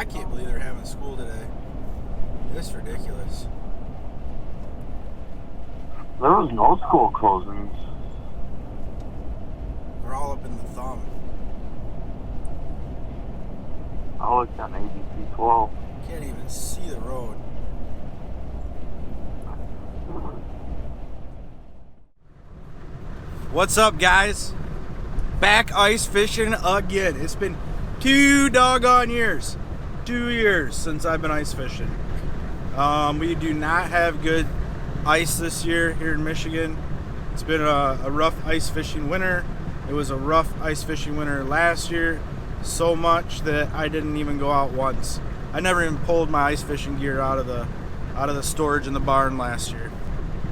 I can't believe they're having school today. It's ridiculous. There was no school closings. We're all up in the thumb. I looked on ABC 12. Can't even see the road. What's up, guys? Back ice fishing again. It's been 2 doggone years. 2 years since I've been ice fishing. We do not have good ice this year here in Michigan. It's been a rough ice fishing winter. It was a rough ice fishing winter last year, so much that I didn't even go out once. I never even pulled my ice fishing gear out of the storage in the barn last year.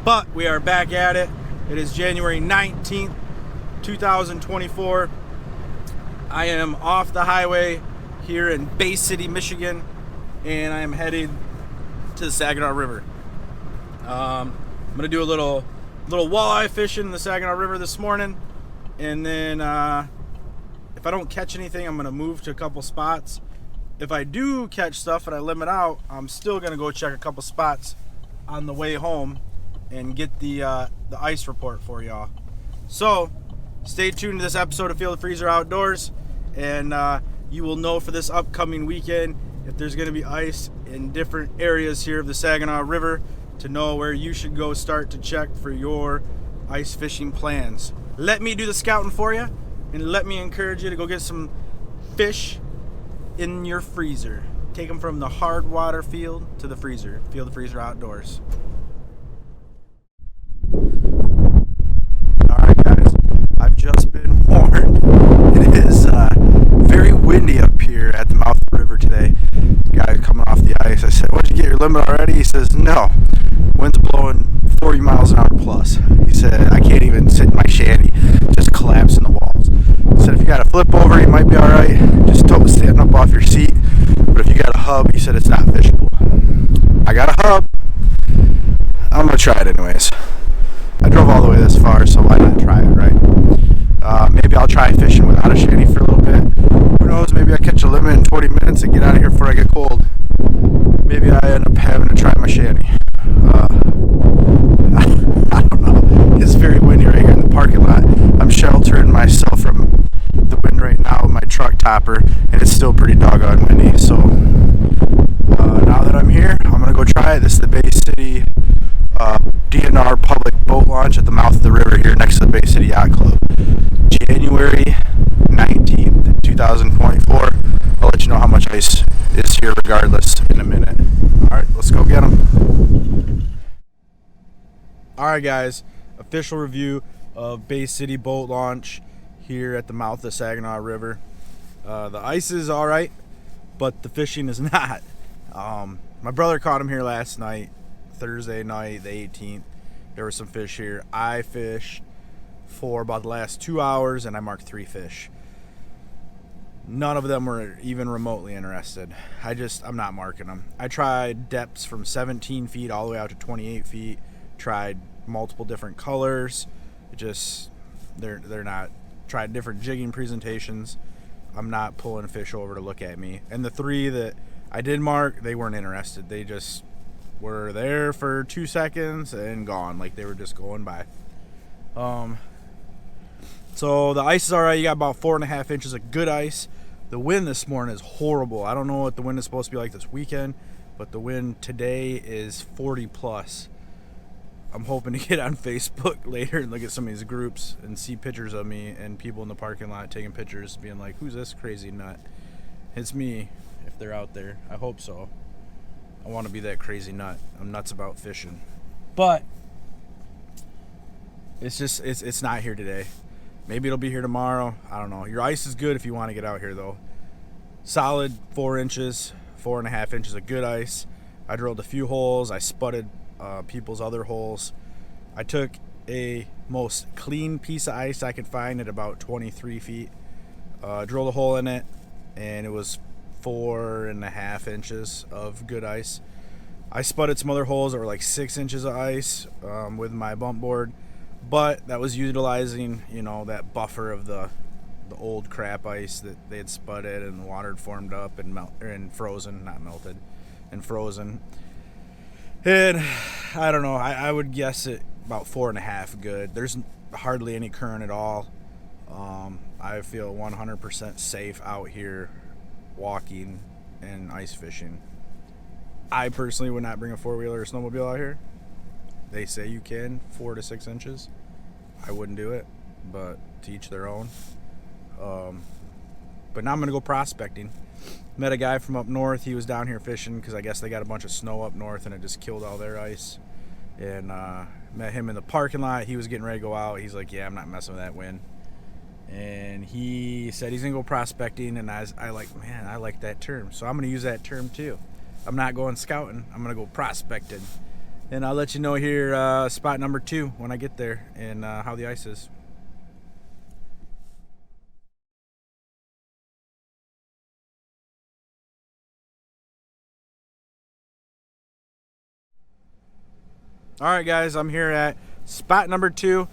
But we are back at it. It is January 19th, 2024. I am off the highway here in Bay City, Michigan, and I am headed to the Saginaw River. I'm gonna do a little walleye fishing in the Saginaw River this morning, and then if I don't catch anything, I'm gonna move to a couple spots. If I do catch stuff and I limit out, I'm still gonna go check a couple spots on the way home and get the ice report for y'all. So stay tuned to this episode of Feel the Freezer Outdoors, and you will know for this upcoming weekend if there's going to be ice in different areas here of the Saginaw River, to know where you should go start to check for your ice fishing plans. Let me do the scouting for you, and let me encourage you to go get some fish in your freezer. Take them from the hard water field to the freezer. Feel the Freezer Outdoors. Alright guys, I've just been warned. It is very windy up here at the mouth of the river today. The guy coming off the ice, I said, "What'd you get your limit already?" He says, "No. Wind's blowing 40 miles an hour plus." He said, "I can't even sit in my shanty, just collapsing the walls." He said, "If you got a flip over, you might be alright. Just don't stand up off your seat. But if you got a hub," he said, "it's not fishable." I got a hub. I'm going to try it anyways. I drove all the way this far, so why not try it, right? Maybe I'll try fishing without a shanty for a little bit. Who knows, maybe I catch a limit in 20 minutes and get out of here before I get cold. Maybe I end up having to try my shanty. I don't know. It's very windy right here in the parking lot. I'm sheltering myself from the wind right now with my truck topper, and it's still pretty doggone windy. So now that I'm here, I'm going to go try it. This is the Bay City DNR public boat launch at the mouth of the river here next to the Bay City Yacht Club. January 19th, 2024. I'll let you know how much ice is here regardless in a minute. Alright, let's go get them. Alright guys, official review of Bay City boat launch here at the mouth of the Saginaw River. The ice is alright, but the fishing is not. My brother caught him here last night, Thursday night, the 18th. There were some fish here. I fished for about the last 2 hours, and I marked 3 fish. None of them were even remotely interested. I'm not marking them. I tried depths from 17 feet all the way out to 28 feet. Tried multiple different colors. They're not. Tried different jigging presentations. I'm not pulling fish over to look at me. And the 3 that I did mark, they weren't interested. They just were there for 2 seconds and gone, like they were just going by. So the ice is alright. You got about 4.5 inches of good ice. The wind this morning is horrible. I don't know what the wind is supposed to be like this weekend, but the wind today is 40 plus. I'm hoping to get on Facebook later and look at some of these groups and see pictures of me and people in the parking lot taking pictures, being like, "Who's this crazy nut?" It's me, if they're out there. I hope so. I want to be that crazy nut. I'm nuts about fishing. But it's not here today. Maybe it'll be here tomorrow. I don't know. Your ice is good if you want to get out here, though. Solid 4 inches, 4.5 inches of good ice. I drilled a few holes. I sputted people's other holes. I took a most clean piece of ice I could find at about 23 feet. Drilled a hole in it, and it was 4.5 inches of good ice. I sputted some other holes that were like 6 inches of ice with my bump board, but that was utilizing, that buffer of the the old crap ice that they had spudded and the water had formed up and frozen, not melted, and frozen. And I don't know, I would guess it about 4.5 good. There's hardly any current at all. I feel 100% safe out here walking and ice fishing. I personally would not bring a four-wheeler or snowmobile out here. They say you can 4 to 6 inches. I wouldn't do it, but to each their own. But now I'm gonna go prospecting. Met a guy from up north. He was down here fishing because I guess they got a bunch of snow up north and it just killed all their ice. And met him in the parking lot. He was getting ready to go out. He's like, yeah, I'm not messing with that wind. And he said he's gonna go prospecting, and I like that term, so I'm gonna use that term too. I'm not going scouting, I'm gonna go prospecting, and I'll let you know here spot number 2 when I get there and how the ice is. All right, guys, I'm here at spot number 2.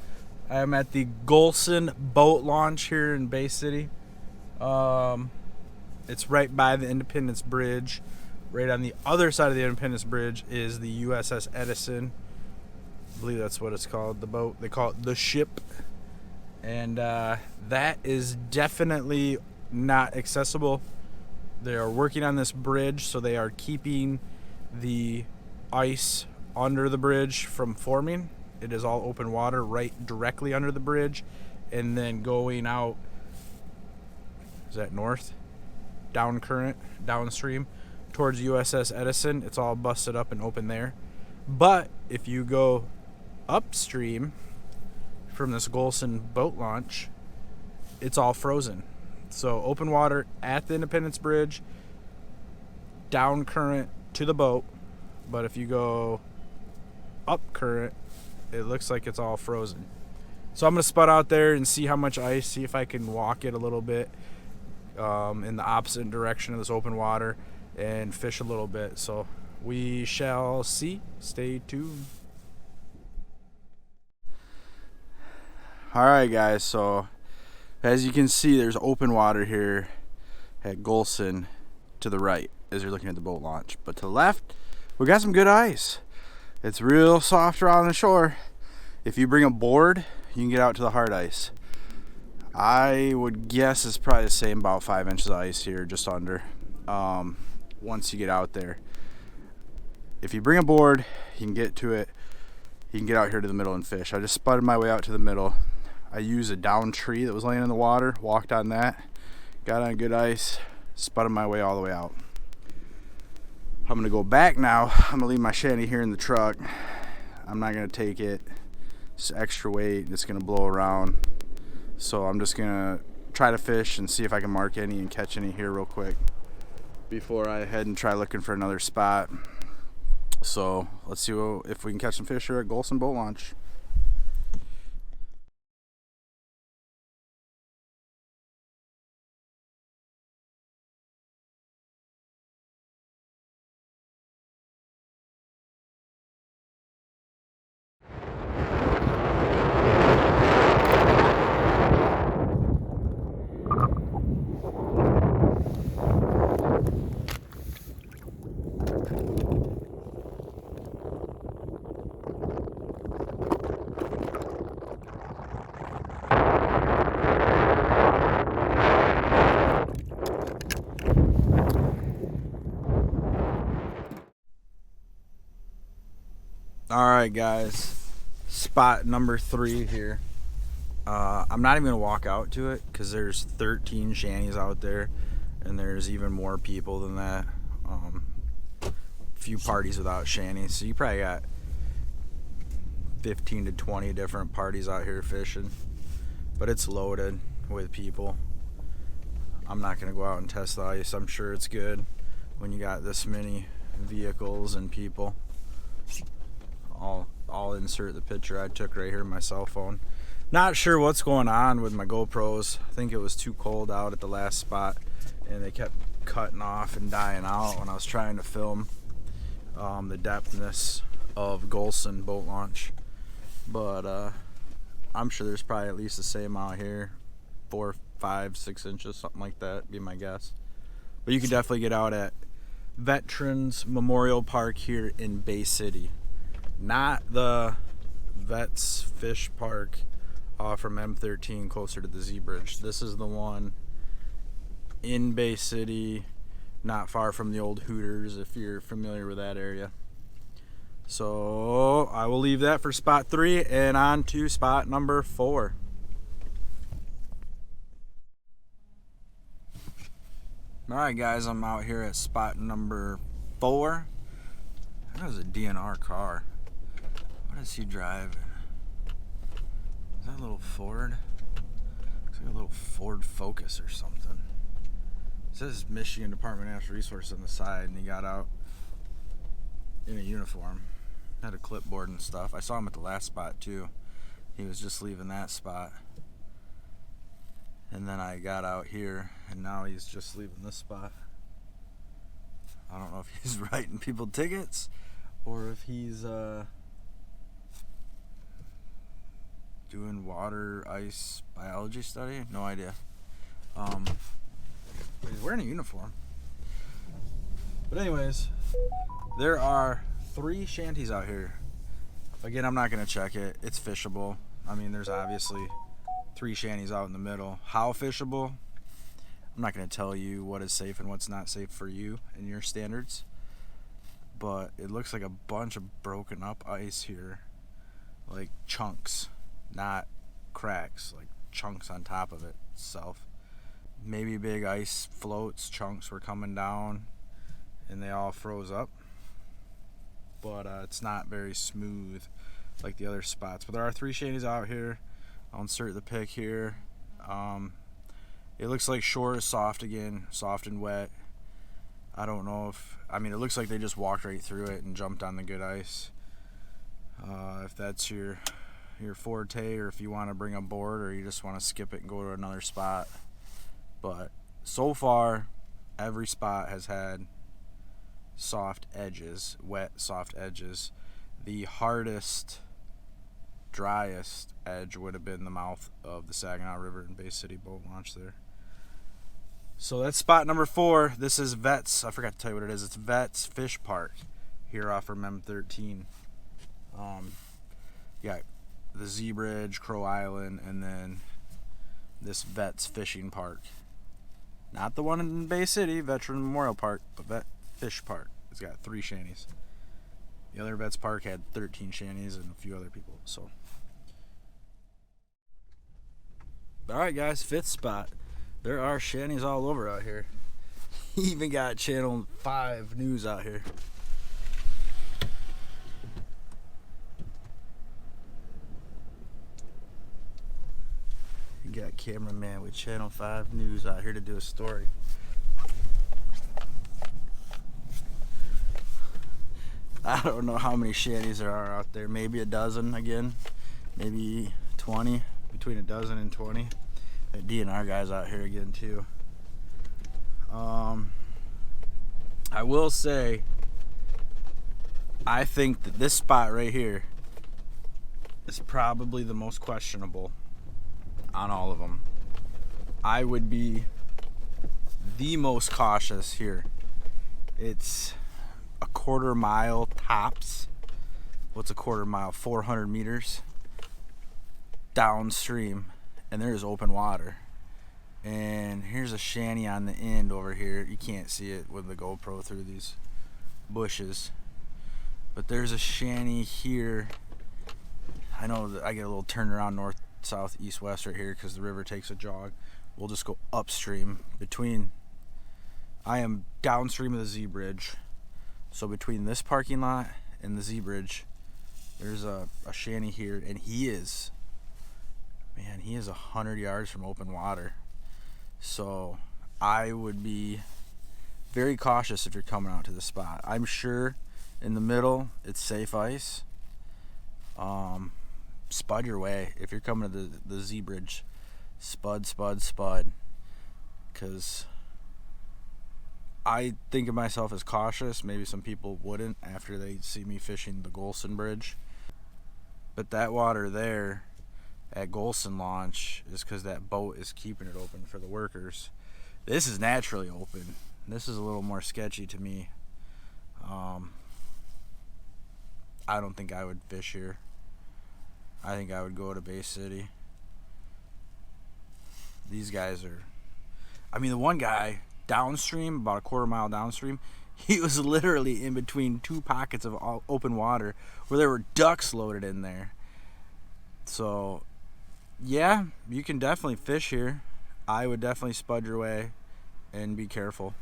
I'm at the Golson boat launch here in Bay City. It's right by the Independence Bridge. Right on the other side of the Independence Bridge is the USS Edison. I believe that's what it's called, the boat. They call it the ship. And that is definitely not accessible. They are working on this bridge, so they are keeping the ice under the bridge from forming. It is all open water right directly under the bridge, and then going out, is that north? Down current, downstream, towards USS Edison. It's all busted up and open there. But if you go upstream from this Golson boat launch, it's all frozen. So open water at the Independence Bridge, down current to the boat. But if you go up current, it looks like it's all frozen. So I'm gonna spot out there and see how much ice, see if I can walk it a little bit in the opposite direction of this open water and fish a little bit. So we shall see. Stay tuned. All right, guys, so as you can see, there's open water here at Golson to the right as you're looking at the boat launch, but to the left we got some good ice. It's real soft around the shore. If you bring a board, you can get out to the hard ice. I would guess it's probably the same, about 5 inches of ice here, just under, once you get out there. If you bring a board, you can get to it. You can get out here to the middle and fish. I just sputted my way out to the middle. I used a down tree that was laying in the water, walked on that, got on good ice, sputted my way all the way out. I'm gonna go back now. I'm gonna leave my shanty here in the truck. I'm not gonna take it. It's extra weight. It's gonna blow around. So I'm just gonna try to fish and see if I can mark any and catch any here real quick before I head and try looking for another spot. So let's see if we can catch some fish here at Golson Boat Launch. Alright, guys, spot number 3 here. I'm not even gonna walk out to it because there's 13 shanties out there and there's even more people than that. Few parties without shanties, so you probably got 15 to 20 different parties out here fishing, but it's loaded with people. I'm not gonna go out and test the ice. I'm sure it's good when you got this many vehicles and people. I'll insert the picture I took right here on my cell phone. Not sure what's going on with my GoPros. I think it was too cold out at the last spot and they kept cutting off and dying out when I was trying to film the depthness of Golson boat launch. But I'm sure there's probably at least the same out here. 4, 5, 6 inches, something like that, be my guess. But you can definitely get out at Veterans Memorial Park here in Bay City. Not the Vets Fish Park from M13 closer to the Z Bridge. This is the one in Bay City, not far from the old Hooters, if you're familiar with that area. So I will leave that for spot 3 and on to spot number 4. Alright guys, I'm out here at spot number 4. That was a DNR car. What is he driving? Is that a little Ford? Looks like a little Ford Focus or something. It says Michigan Department of Natural Resources on the side, and he got out in a uniform. Had a clipboard and stuff. I saw him at the last spot too. He was just leaving that spot. And then I got out here, and now he's just leaving this spot. I don't know if he's writing people tickets or if he's doing water ice biology study. No idea. But he's wearing a uniform. But anyways, there are 3 shanties out here. Again, I'm not gonna check it. It's fishable. I mean, there's obviously 3 shanties out in the middle. How fishable? I'm not going to tell you what is safe and what's not safe for you and your standards, but it looks like a bunch of broken up ice here, like chunks, not cracks, like chunks on top of it itself. Maybe big ice floats, chunks were coming down and they all froze up, but it's not very smooth like the other spots. But there are 3 shanties out here. I'll insert the pic here. It looks like shore is soft again, soft and wet. I don't know if, I mean, it looks like they just walked right through it and jumped on the good ice. If that's your forte, or if you want to bring a board, or you just want to skip it and go to another spot. But so far, every spot has had soft edges, wet, soft edges. The hardest, driest edge would have been the mouth of the Saginaw River in Bay City boat launch there. So that's spot number 4. This is Vets. I forgot to tell you what it is. It's Vets Fish Park here off from M13. Yeah, the Z Bridge, Crow Island, and then this Vets Fishing Park. Not the one in Bay City, Veteran Memorial Park, but Vet Fish Park. It's got 3 shanties. The other Vets Park had 13 shanties and a few other people. So, all right, guys, 5th spot. There are shanties all over out here. Even got Channel 5 news out here. You got cameraman with Channel 5 news out here to do a story. I don't know how many shanties there are out there. Maybe a dozen again. Maybe 20. Between a dozen and 20. That DNR guy's out here again too. I will say, I think that this spot right here is probably the most questionable on all of them. I would be the most cautious here. It's a 1/4 mile tops. What's a 1/4 mile? 400 meters downstream, and there is open water. And here's a shanty on the end over here. You can't see it with the GoPro through these bushes, but there's a shanty here. I know that I get a little turnaround north, south, east, west right here because the river takes a jog. We'll just go upstream. I am downstream of the Z Bridge, so between this parking lot and the Z Bridge, there's a shanty here, and he is 100 yards from open water. So I would be very cautious if you're coming out to the spot. I'm sure in the middle it's safe ice. Spud your way if you're coming to the Z Bridge. Spud, because I think of myself as cautious. Maybe some people wouldn't after they see me fishing the Golson Bridge, but that water there at Golson launch is because that boat is keeping it open for the workers. This is naturally open. This is a little more sketchy to me. I don't think I would fish here. I think I would go to Bay City. These guys are, I mean, the one guy downstream, about a quarter mile downstream, he was literally in between two pockets of open water where there were ducks loaded in there. So yeah, you can definitely fish here. I would definitely spud your way and be careful.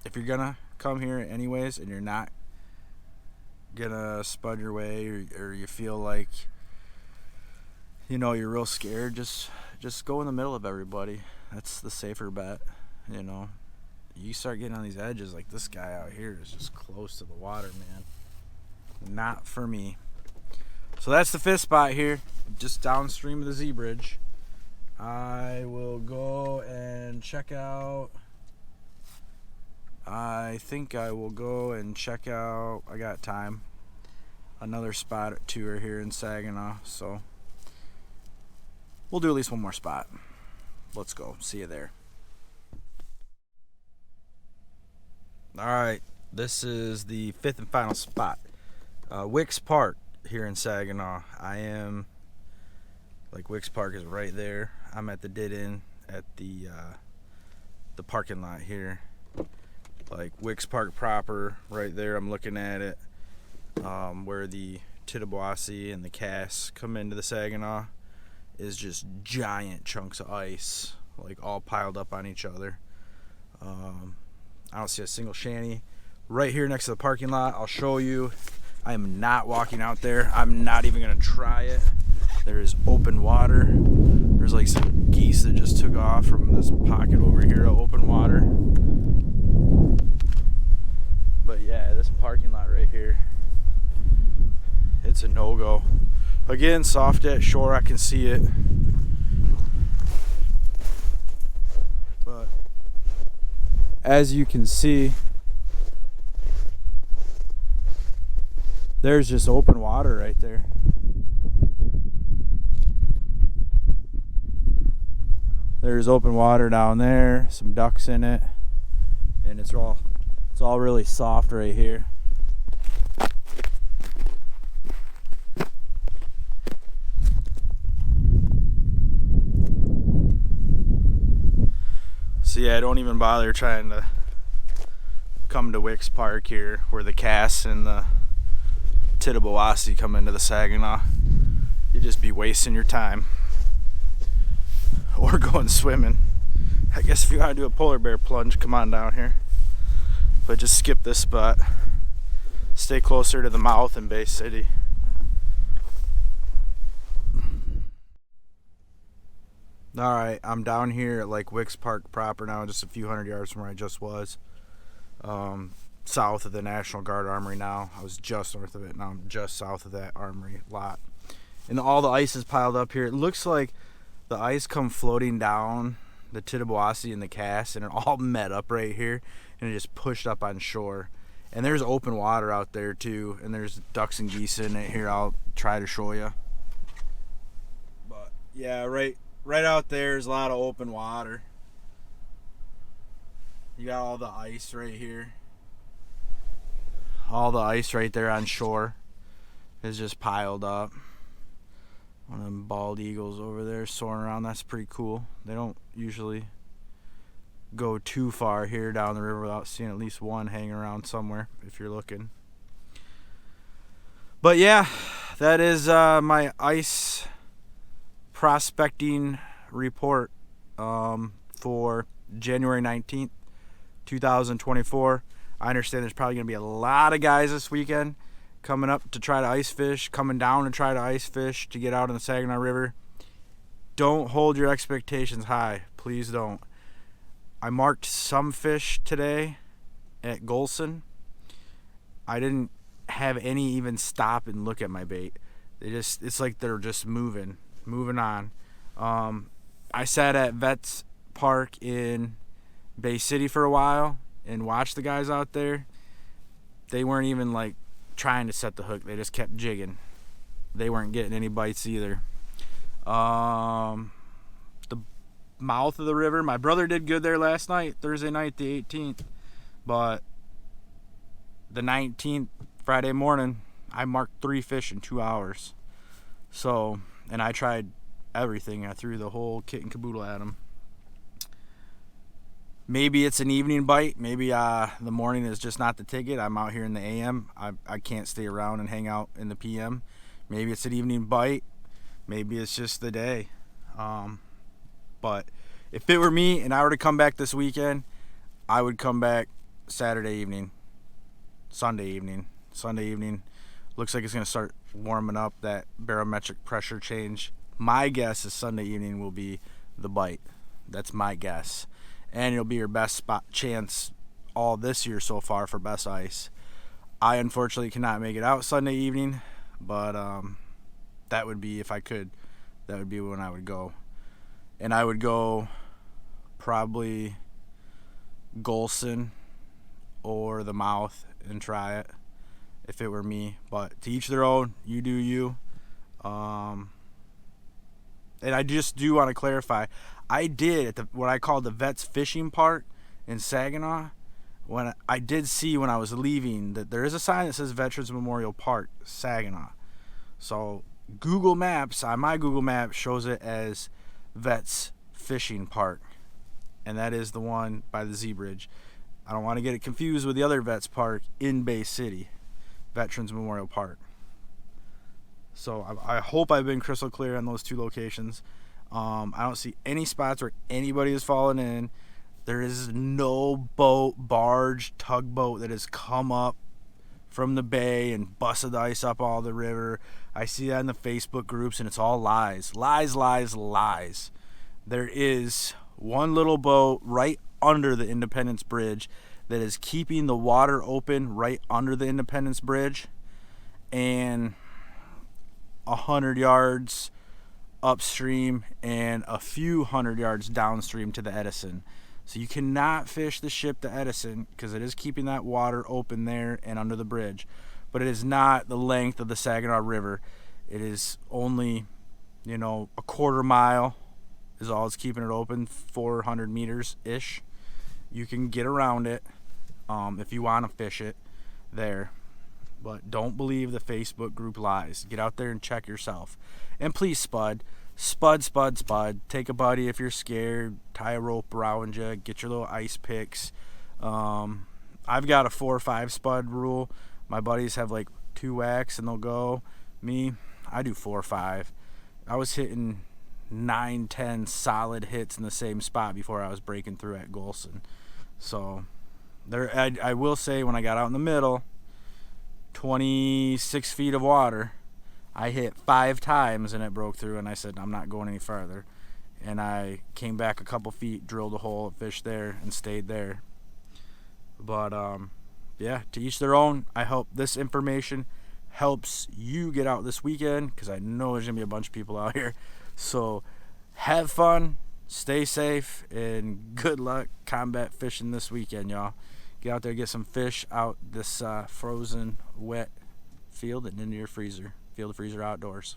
If you're gonna come here anyways and you're not gonna spud your way, or you feel like, you know, you're real scared, just go in the middle of everybody. That's the safer bet. You know, you start getting on these edges, like this guy out here is just close to the water, man. Not for me. So that's the fifth spot here, just downstream of the Z Bridge. I will go and check out, I think I will go and check out, I got time, another spot or two are here in Saginaw, so we'll do at least one more spot. Let's go. See you there. Alright, this is the fifth and final spot. Wix Park here in Saginaw. I am, like, Wix Park is right there. I'm at the dead end at the parking lot here. Like Wix Park proper, right there. I'm looking at it, where the Tittabawassee and the Cass come into the Saginaw is just giant chunks of ice, like all piled up on each other. I don't see a single shanty. Right here next to the parking lot, I'll show you. I am not walking out there. I'm not even gonna try it. There is open water. There's like some geese that just took off from this pocket over here of open water. But yeah, this parking lot right here, it's a no-go. Again, soft at shore, I can see it. But as you can see, there's just open water right there. There's open water down there, some ducks in it, and it's all really soft right here. So yeah, don't even bother trying to come to Wix Park here, where the Cass and the Tittabawassee come into the Saginaw. You'd just be wasting your time. Or going swimming. I guess if you want to do a polar bear plunge, come on down here. But just skip this spot. Stay closer to the mouth in Bay City. Alright, I'm down here at like Wix Park proper now, just a few hundred yards from where I just was. South of the National Guard Armory now. I was just north of it, now I'm just south of that armory lot. And all the ice is piled up here. It looks like the ice come floating down the Tittabawassee and the Cass, and it all met up right here, and it just pushed up on shore. And there's open water out there too, and there's ducks and geese in it. Here, I'll try to show you. But yeah, right out there is a lot of open water. You got all the ice right here. All the ice right there on shore is just piled up. One of them bald eagles over there soaring around. That's pretty cool. They don't usually go too far here down the river without seeing at least one hanging around somewhere if you're looking. But yeah, that is my ice prospecting report for January 19th, 2024. I understand there's probably going to be a lot of guys this weekend coming up to try to ice fish, coming down to try to ice fish to get out in the Saginaw River. Don't hold your expectations high. Please don't. I marked some fish today at Golson. I didn't have any even stop and look at my bait. It's like they're just moving on. I sat at Wix Park in Bay City for a while and watched the guys out there. They weren't even like trying to set the hook. They just kept jigging. they weren't getting any bites either. The mouth of the river, my brother did good there last night, Thursday night the 18th, but the 19th, Friday morning, I marked 3 fish in 2 hours. So, and I tried everything. I threw the whole kit and caboodle at them. Maybe it's an evening bite. Maybe the morning is just not the ticket. I'm out here in the AM. I can't stay around and hang out in the PM. Maybe it's an evening bite. Maybe it's just the day. But if it were me and I were to come back this weekend, I would come back Saturday evening, Sunday evening. Sunday evening looks like it's going to start warming up, that barometric pressure change. My guess is Sunday evening will be the bite. That's my guess. And it'll be your best spot chance all this year so far for best ice. I unfortunately cannot make it out Sunday evening, but that would be, if I could, that would be when I would go. And I would go probably Golson or the mouth and try it if it were me. But to each their own. You do you. And I just do want to clarify, I did at what I call the Vets Fishing Park in Saginaw. When I did see when I was leaving that there is a sign that says Veterans Memorial Park, Saginaw. So Google Maps, on my Google Maps, shows it as Vets Fishing Park, and that is the one by the Z Bridge. I don't want to get it confused with the other Vets Park in Bay City, Veterans Memorial Park. So I hope I've been crystal clear on those two locations. I don't see any spots where anybody has fallen in. There is no boat, barge, tugboat that has come up from the bay and busted the ice up all the river. I see that in the Facebook groups, and it's all lies. Lies, lies, lies. There is one little boat right under the Independence Bridge that is keeping the water open right under the Independence Bridge, and 100 yards upstream and a few hundred yards downstream to the Edison. So you cannot fish the ship to Edison because it is keeping that water open there and under the bridge. But it is not the length of the Saginaw River. It is only, a quarter mile is all it's keeping it open, 400 meters-ish. You can get around it if you want to fish it there. But don't believe the Facebook group lies. Get out there and check yourself. And please spud. Spud. Take a buddy if you're scared. Tie a rope around you. Get your little ice picks. I've got a 4 or 5 spud rule. My buddies have like 2 whacks and they'll go. Me, I do 4 or 5. I was hitting 9, 10 solid hits in the same spot before I was breaking through at Golson. So I will say, when I got out in the middle, 26 feet of water, I hit 5 times and it broke through, and I said, I'm not going any farther. And I came back a couple feet, drilled a hole, fished there, and stayed there. But yeah, to each their own. I hope this information helps you get out this weekend, because I know there's gonna be a bunch of people out here. So have fun, stay safe, and good luck combat fishing this weekend, y'all. Get out there, get some fish out this frozen, wet field and into your freezer. Feel the freezer outdoors.